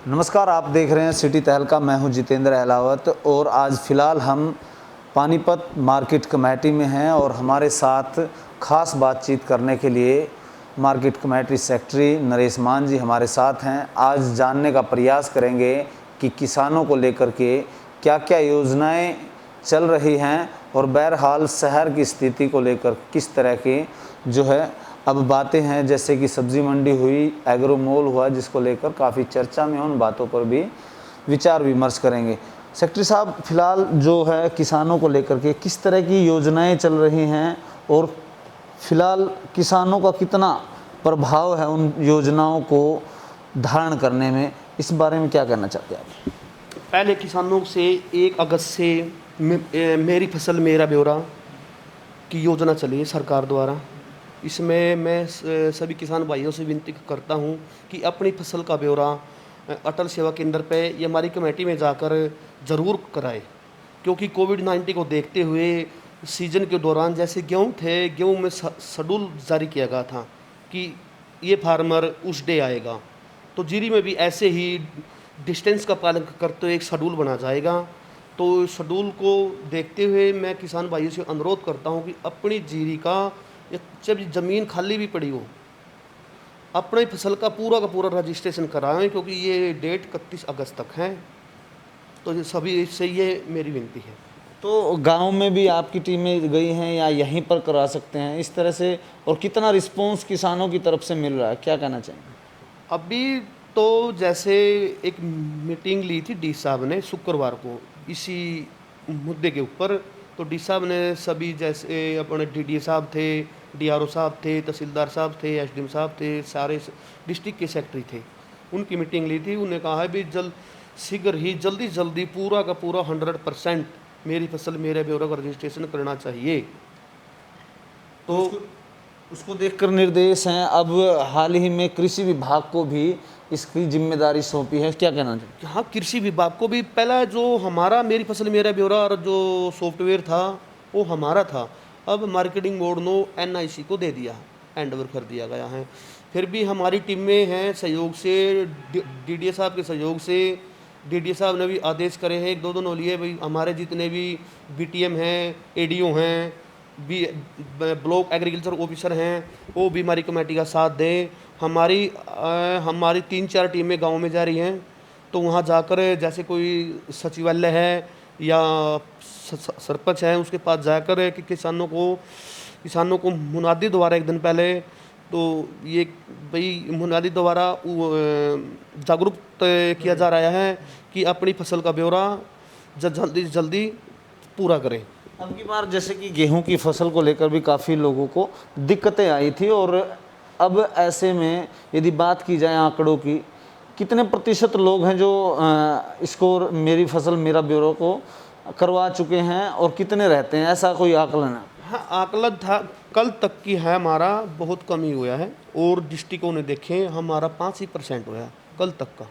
नमस्कार, आप देख रहे हैं सिटी तहलका। मैं हूं जितेंद्र अहलावत और आज फ़िलहाल हम पानीपत मार्केट कमेटी में हैं और हमारे साथ ख़ास बातचीत करने के लिए मार्केट कमेटी सेक्रेटरी नरेश मान जी हमारे साथ हैं। आज जानने का प्रयास करेंगे कि किसानों को लेकर के क्या क्या योजनाएं चल रही हैं और बहरहाल शहर की स्थिति को लेकर किस तरह की जो है अब बातें हैं, जैसे कि सब्ज़ी मंडी हुई, एग्रो मॉल हुआ, जिसको लेकर काफ़ी चर्चा में उन बातों पर भी विचार विमर्श करेंगे। सेक्रेटरी साहब, फ़िलहाल जो है किसानों को लेकर के किस तरह की योजनाएं चल रही हैं और फ़िलहाल किसानों का कितना प्रभाव है उन योजनाओं को धारण करने में, इस बारे में क्या कहना चाहते हैं आप? पहले किसानों से 1 अगस्त से मेरी फसल मेरा ब्यौरा की योजना चली है सरकार द्वारा। इसमें मैं सभी किसान भाइयों से विनती करता हूं कि अपनी फसल का ब्यौरा अटल सेवा केंद्र पे या हमारी कमेटी में जाकर ज़रूर कराए, क्योंकि कोविड-19 को देखते हुए सीज़न के दौरान जैसे गेहूँ थे, गेहूँ में शेड्यूल जारी किया गया था कि ये फार्मर उस डे आएगा, तो जीरी में भी ऐसे ही डिस्टेंस का पालन करते हुए एक शेड्यूल बना जाएगा। तो शेड्यूल को देखते हुए मैं किसान भाइयों से अनुरोध करता हूं कि अपनी जीरी का, जब ज़मीन खाली भी पड़ी हो, अपनी फसल का पूरा रजिस्ट्रेशन कराएं, क्योंकि ये डेट 31 अगस्त तक है। तो ये सभी से ये मेरी विनती है। तो गांव में भी आपकी टीमें गई हैं या यहीं पर करा सकते हैं इस तरह से, और कितना रिस्पांस किसानों की तरफ से मिल रहा है, क्या कहना चाहेंगे? अभी तो जैसे एक मीटिंग ली थी डी साहब ने शुक्रवार को इसी मुद्दे के ऊपर, तो डी साहब ने सभी, जैसे अपने डीडीए साहब थे, डीआरओ साहब थे, तहसीलदार साहब थे, एसडीएम साहब थे, सारे डिस्ट्रिक्ट के सेक्रेटरी थे, उनकी मीटिंग ली थी। उन्हें कहा है भी शीघ्र ही जल्दी पूरा का पूरा 100% मेरी फसल मेरे ब्यौरा का रजिस्ट्रेशन करना चाहिए। तो उसको देखकर निर्देश हैं। अब हाल ही में कृषि विभाग को भी इसकी जिम्मेदारी सौंपी है, क्या कहना चाहिए? हाँ, कृषि विभाग को भी पहला जो हमारा मेरी फसल मेरा ब्यौरा और जो सॉफ्टवेयर था वो हमारा था, अब मार्केटिंग बोर्ड ने एनआईसी को दे दिया, हैंडओवर कर दिया गया है। फिर भी हमारी टीमें हैं सहयोग से, डीडीए साहब के सहयोग से, डीडीए साहब ने भी आदेश करे हैं, 1-2 दिन लिए भाई हमारे जितने भी बीटीएम हैं, एडीओ हैं, ब्लॉक एग्रीकल्चर ऑफिसर हैं, वो भी हमारी कमेटी का साथ दें। हमारी 3-4 टीमें गांव में जा रही हैं, तो वहां जाकर जैसे कोई सचिवालय है या सरपंच है, उसके पास जाकर कि किसानों को मुनादी द्वारा एक दिन पहले तो ये भाई मुनादी द्वारा जागरूक किया जा रहा है कि अपनी फसल का ब्यौरा जल्दी से जल्दी पूरा करें। अब की बार जैसे कि गेहूं की फसल को लेकर भी काफ़ी लोगों को दिक्कतें आई थी, और अब ऐसे में यदि बात की जाए आंकड़ों की, कितने प्रतिशत लोग हैं जो इसको मेरी फसल मेरा ब्यूरो को करवा चुके हैं और कितने रहते हैं, ऐसा कोई आकलन है? हाँ, आकलन था कल तक की है, हमारा बहुत कम ही हुआ है, और डिस्ट्रिक्टों ने देखें हमारा 5% हुआ है कल तक का।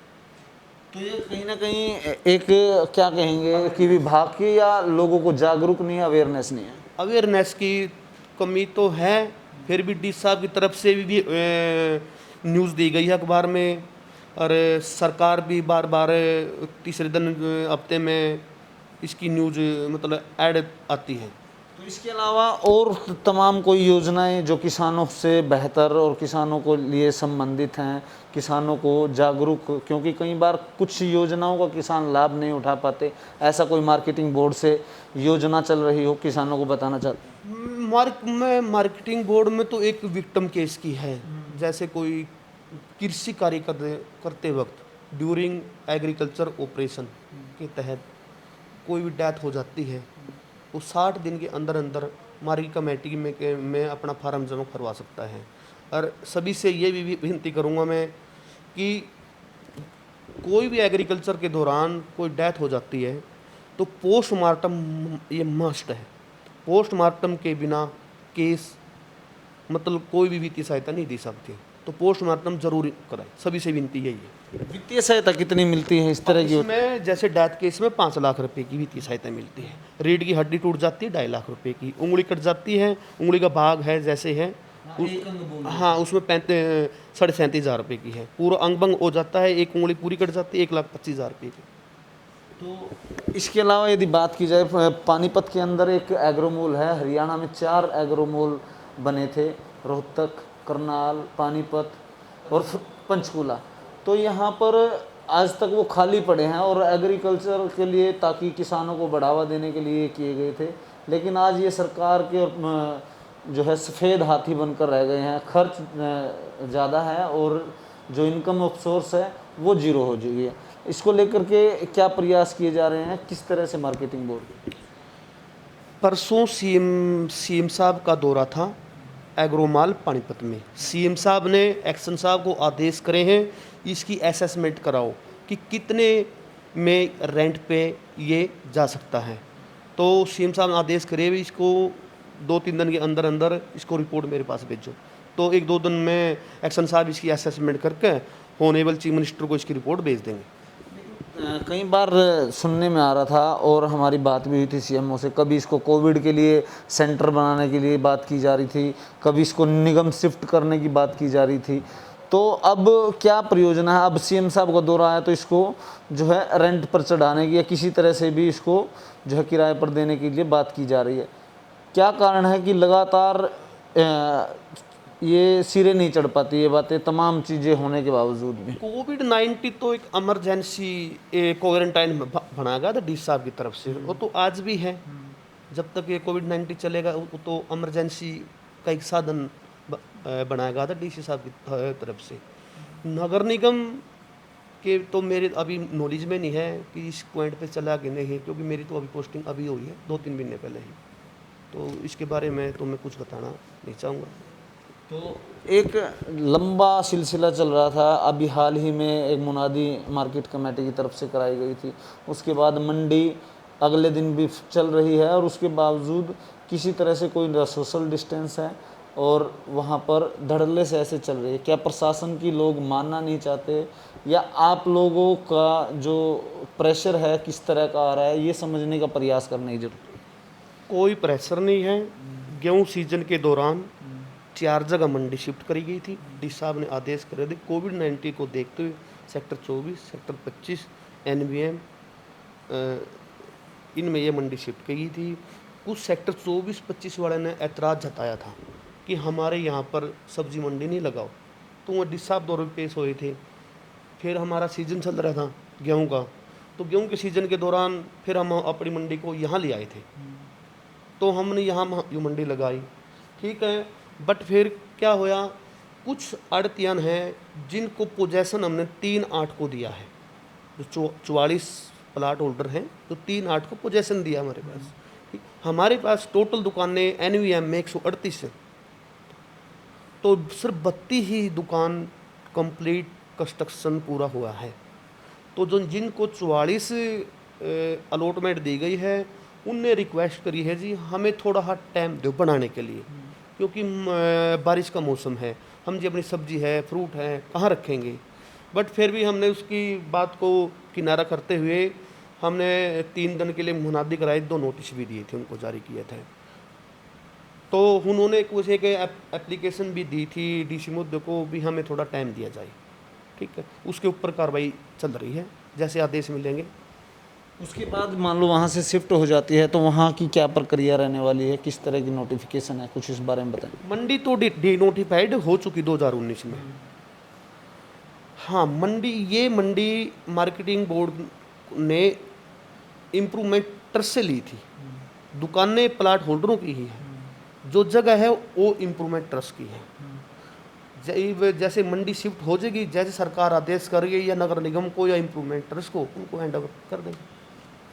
तो ये कहीं ना कहीं एक, क्या कहेंगे कि विभाग की या लोगों को जागरूक नहीं है, अवेयरनेस नहीं है? अवेयरनेस की कमी तो है, फिर भी डी साहब की तरफ से भी न्यूज़ दी गई है अखबार में, और सरकार भी बार बार तीसरे दिन हफ्ते में इसकी न्यूज़ मतलब ऐड आती है। तो इसके अलावा और तमाम कोई योजनाएं जो किसानों से बेहतर और किसानों को लिए संबंधित हैं, किसानों को जागरूक, क्योंकि कई बार कुछ योजनाओं का किसान लाभ नहीं उठा पाते, ऐसा कोई मार्केटिंग बोर्ड से योजना चल रही हो, किसानों को बताना चाहते हैं? मार्केटिंग बोर्ड में तो एक विक्टिम केस की है, जैसे कोई कृषि कार्य करते वक्त ड्यूरिंग एग्रीकल्चर ऑपरेशन के तहत कोई भी डेथ हो जाती है, वो 60 दिन के अंदर अंदर हमारी कमेटी में अपना फार्म जमा करवा सकता है। और सभी से ये भी विनती करूँगा मैं कि कोई भी एग्रीकल्चर के दौरान कोई डेथ हो जाती है तो पोस्टमार्टम ये मस्ट है। पोस्टमार्टम के बिना केस मतलब कोई भी वित्तीय सहायता नहीं दी सकती, तो पोस्टमार्टम जरूर कराएं, सभी से विनती यही है। वित्तीय सहायता कितनी मिलती है इस तरह की? इसमें जैसे डेथ केस में 5 लाख रुपए की वित्तीय सहायता मिलती है, रीढ़ की हड्डी टूट जाती है 2.5 लाख रुपए की, उंगली कट जाती है, उंगली का भाग है जैसे है हाँ, उसमें 37,500 रुपये की है। पूरा अंग भंग हो जाता है, एक उंगली पूरी कट जाती है, 1,25,000 रुपये की। तो इसके अलावा यदि बात की जाए, पानीपत के अंदर एक एग्रोमोल है। हरियाणा में 4 एग्रोमोल बने थे, रोहतक, करनाल, पानीपत और पंचकूला। तो यहाँ पर आज तक वो खाली पड़े हैं और एग्रीकल्चर के लिए, ताकि किसानों को बढ़ावा देने के लिए किए गए थे। लेकिन आज ये सरकार के जो है सफ़ेद हाथी बनकर रह गए हैं। खर्च ज़्यादा है और जो इनकम ऑफ सोर्स है वो जीरो हो चुकी है। इसको लेकर के क्या प्रयास किए जा रहे हैं, किस तरह से मार्केटिंग बोर्ड? परसों सीएम साहब का दौरा था एग्रोमाल पानीपत में। सीएम साहब ने एक्शन साहब को आदेश करे हैं, इसकी असेसमेंट कराओ कि कितने में रेंट पे ये जा सकता है। तो सीएम साहब ने आदेश करे भी, इसको 2-3 दिन के अंदर अंदर इसको रिपोर्ट मेरे पास भेजो। तो 1-2 दिन में एक्शन साहब इसकी असेसमेंट करके ऑनरेबल चीफ मिनिस्टर को इसकी रिपोर्ट भेज देंगे। कई बार सुनने में आ रहा था और हमारी बात भी हुई थी सीएमओ से, कभी इसको कोविड के लिए सेंटर बनाने के लिए बात की जा रही थी, कभी इसको निगम शिफ्ट करने की बात की जा रही थी। तो अब क्या प्रयोजना है? अब सीएम साहब का दौरा आया तो इसको जो है रेंट पर चढ़ाने की या किसी तरह से भी इसको जो है किराए पर देने के लिए बात की जा रही है। क्या कारण है कि लगातार ये सिरे नहीं चढ़ पाती ये बातें, तमाम चीज़ें होने के बावजूद भी? कोविड-19 तो एक इमरजेंसी क्वारंटाइन बनाया गया था डी साहब की तरफ से, वो तो आज भी है। जब तक ये कोविड-19 चलेगा वो तो इमरजेंसी का एक साधन बनाया गया था डीसी साहब की तरफ से। नगर निगम के तो मेरे अभी नॉलेज में नहीं है कि इस पॉइंट पे चला कि नहीं, क्योंकि मेरी तो अभी पोस्टिंग अभी हुई है 2-3 महीने पहले ही। तो इसके बारे में तो मैं कुछ बताना नहीं चाहूँगा। तो एक लंबा सिलसिला चल रहा था, अभी हाल ही में एक मुनादी मार्केट कमेटी की तरफ से कराई गई थी, उसके बाद मंडी अगले दिन भी चल रही है और उसके बावजूद किसी तरह से कोई न सोशल डिस्टेंस है और वहाँ पर धड़ल्ले से ऐसे चल रही है। क्या प्रशासन की लोग मानना नहीं चाहते या आप लोगों का जो प्रेशर है किस तरह का आ रहा है, ये समझने का प्रयास करने की जरूरत है? कोई प्रेशर नहीं है। गेहूँ सीजन के दौरान 4 जगह मंडी शिफ्ट करी गई थी। डी साहब ने आदेश करे थे, कोविड-19 को देखते हुए सेक्टर 24, सेक्टर 25, एनवीएम इनमें ये मंडी शिफ्ट की गई थी। कुछ सेक्टर 24-25 वाले ने ऐतराज़ जताया था कि हमारे यहाँ पर सब्जी मंडी नहीं लगाओ, तो वो डी साहब दौरे पे पेश हुए थे। फिर हमारा सीज़न चल रहा था गेहूँ का, तो गेहूँ के सीज़न के दौरान फिर हम अपनी मंडी को यहाँ ले आए थे, तो हमने यहाँ ये मंडी लगाई, ठीक है। बट फिर क्या होया, कुछ आड़तियान हैं जिनको पोजेसन हमने 3/8 को दिया है। जो 44 प्लाट होल्डर हैं तो 3/8 को पोजेसन दिया हमारे पास। ठीक, हमारे पास टोटल दुकानें एनवीएम में 138 हैं, तो सिर्फ 32 ही दुकान कंप्लीट कंस्ट्रक्शन पूरा हुआ है। तो जो जिनको 44 अलॉटमेंट दी गई है उनने रिक्वेस्ट करी है जी हमें थोड़ा सा टाइम दो बनाने के लिए, क्योंकि बारिश का मौसम है, हम जी अपनी सब्जी है, फ्रूट है, कहाँ रखेंगे। बट फिर भी हमने उसकी बात को किनारा करते हुए हमने 3 दिन के लिए मुनादी कराई, 2 नोटिस भी दिए थे, उनको जारी किए थे। तो उन्होंने कुछ एक एप्लीकेशन भी दी थी डीसी मुद्दे को भी हमें थोड़ा टाइम दिया जाए, ठीक है। उसके ऊपर कार्रवाई चल रही है, जैसे आदेश मिलेंगे। उसके बाद मान लो वहाँ से शिफ्ट हो जाती है तो वहाँ की क्या प्रक्रिया रहने वाली है, किस तरह की नोटिफिकेशन है, कुछ इस बारे में बताएं। मंडी तो डी नोटिफाइड हो चुकी 2019 में। हाँ, मंडी मार्केटिंग बोर्ड ने इम्प्रूवमेंट ट्रस्ट से ली थी, दुकानें प्लाट होल्डरों की ही है, जो जगह है वो इम्प्रूवमेंट ट्रस्ट की है। जैसे मंडी शिफ्ट हो जाएगी, जैसे सरकार आदेश कर रही है या नगर निगम को या इम्प्रूवमेंट ट्रस्ट को, उनको हैंड ओवर कर देंगे।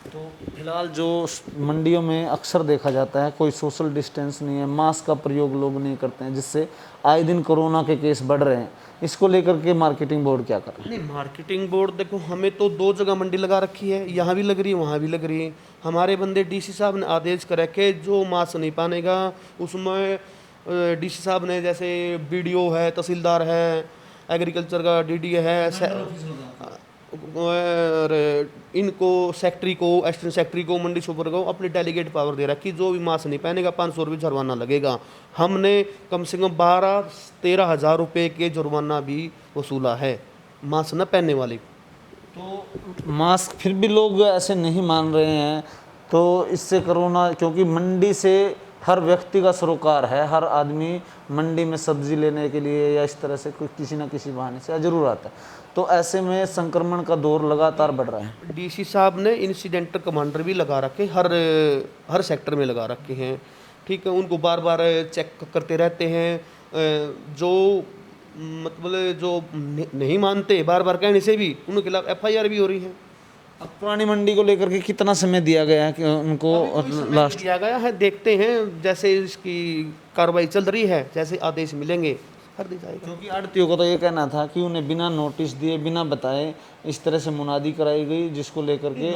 तो फिलहाल जो मंडियों में अक्सर देखा जाता है कोई सोशल डिस्टेंस नहीं है, मास्क का प्रयोग लोग नहीं करते हैं, जिससे आए दिन कोरोना के केस बढ़ रहे हैं। इसको लेकर के मार्केटिंग बोर्ड क्या कर रहा है? नहीं, मार्केटिंग बोर्ड देखो, हमें तो 2 जगह मंडी लगा रखी है, यहाँ भी लग रही है वहाँ भी लग रही है। हमारे बंदे डीसी साहब ने आदेश करा के जो मास्क नहीं पानेगा उसमें डीसी साहब ने, जैसे बीडीओ है, तहसीलदार है, एग्रीकल्चर का डीडी है, और इनको सेक्रेटरी को, असिस्टेंट सेक्रेटरी को, मंडी सुपर को अपनी डेलीगेट पावर दे रहा है कि जो भी मास्क नहीं पहनेगा 500 रुपये जुर्माना लगेगा। हमने कम से कम 12-13 हज़ार रुपये के जुर्माना भी वसूला है मास्क न पहनने वाले। तो मास्क फिर भी लोग ऐसे नहीं मान रहे हैं, तो इससे कोरोना, क्योंकि मंडी से हर व्यक्ति का सरोकार है, हर आदमी मंडी में सब्जी लेने के लिए या इस तरह से कोई किसी न किसी बहाने से जरूर आता है, तो ऐसे में संक्रमण का दौर लगातार बढ़ रहा है। डीसी साहब ने इंसिडेंट कमांडर भी लगा रखे, हर सेक्टर में लगा रखे हैं, ठीक है। उनको बार बार चेक करते रहते हैं। जो मतलब जो नहीं मानते, बार बार कहने से भी उनके खिलाफ FIR भी हो रही है। अब पुरानी मंडी को लेकर के कितना समय दिया गया है कि उनको लास्ट दिया गया है, देखते हैं जैसे इसकी कार्रवाई चल रही है, जैसे आदेश मिलेंगे कर दी जाएगा। क्योंकि आड़तियों का तो ये कहना था कि उन्हें बिना नोटिस दिए, बिना बताए इस तरह से मुनादी कराई गई, जिसको लेकर के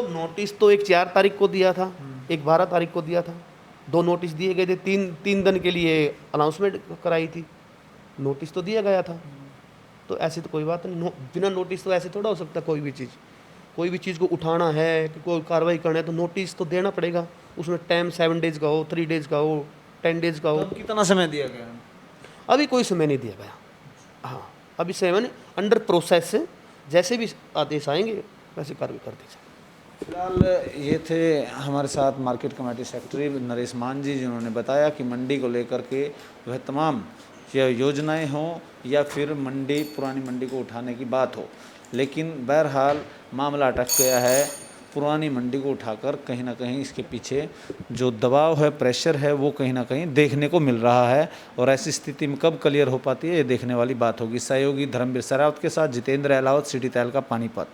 नोटिस तो एक 4 तारीख को दिया था, एक 12 तारीख को दिया था, 2 नोटिस दिए गए थे। 3 दिन के लिए अनाउंसमेंट कराई थी, नोटिस तो दिया गया था। तो ऐसी तो कोई बात नहीं, बिना नोटिस तो ऐसे थोड़ा हो सकता। कोई भी चीज़ को उठाना है कि कोई कार्रवाई करना है तो नोटिस तो देना पड़ेगा। उसमें टाइम 7 डेज़ का हो, 3 डेज़ का हो, 10 डेज़ का हो। तो कितना समय दिया गया? अभी कोई समय नहीं दिया गया। हाँ, अभी समय अंडर प्रोसेस, जैसे भी आदेश आएंगे वैसे कार्रवाई कर दी जाएगी। फिलहाल ये थे हमारे साथ मार्केट कमेटी सेक्रेटरी नरेश मान जी, जिन्होंने बताया कि मंडी को लेकर के वह तमाम योजनाएं हों या फिर पुरानी मंडी को उठाने की बात हो, लेकिन बहरहाल मामला अटक गया है। पुरानी मंडी को उठाकर कहीं ना कहीं इसके पीछे जो दबाव है, प्रेशर है, वो कहीं ना कहीं देखने को मिल रहा है, और ऐसी स्थिति में कब क्लियर हो पाती है ये देखने वाली बात होगी। सहयोगी धर्मवीर सरावत के साथ जितेंद्र अहलावत, सिटी तहलका, पानीपत।